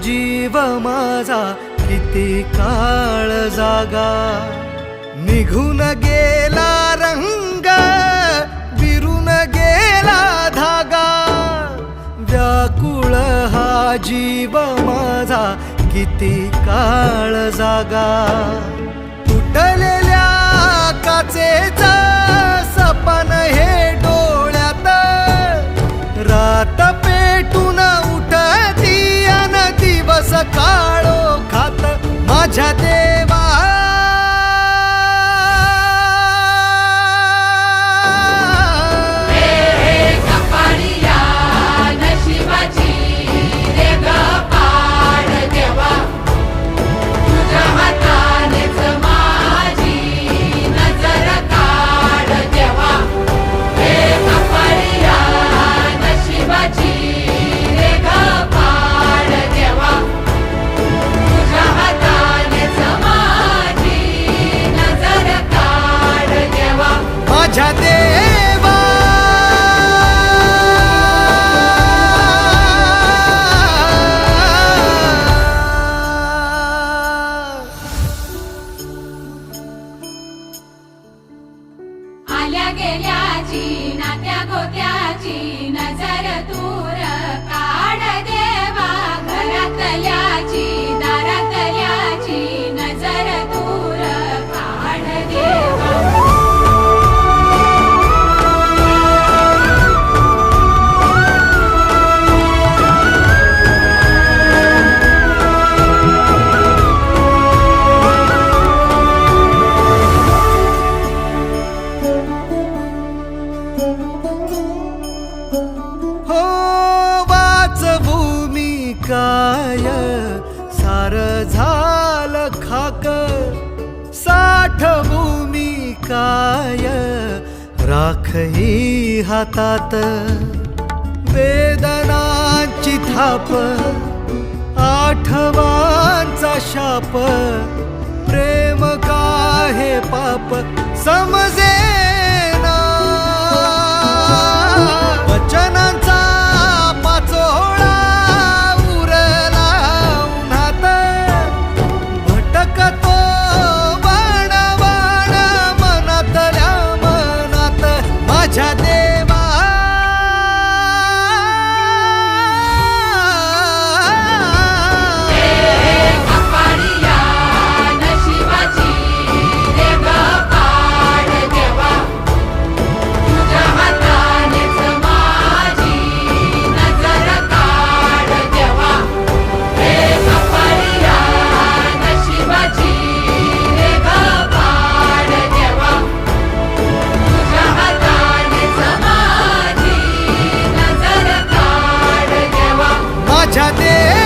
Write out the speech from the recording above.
जीव माझा किती काळ जागा, निघून गेला रंग विरून गेला धागा, व्याकुळ हा जीव माझा किती काळ जागा, तुटलेल्या काचेचा सपन हे डोळ्यात, रात पेटून उठती अन दिवस काळो खात माझ्या देवा, माझ्या देवा, आल्या गेल्याची नात्या गोत्याची नजर दूर काढ देवा, घरातल्याची दारातल्याची नजर दूर काढ देवा. हो वाचवू मी काय सार झालं खाक, साठवू मी काय राख ही हातात, वेदनांची थाप आठवांचा शाप, प्रेम का हे पाप समजेना, वचनांचा पाचोळा उरला उन्हात, भटकतो बाण बाण मनातल्या मनात माझ्या देवा, माझ्या देवा.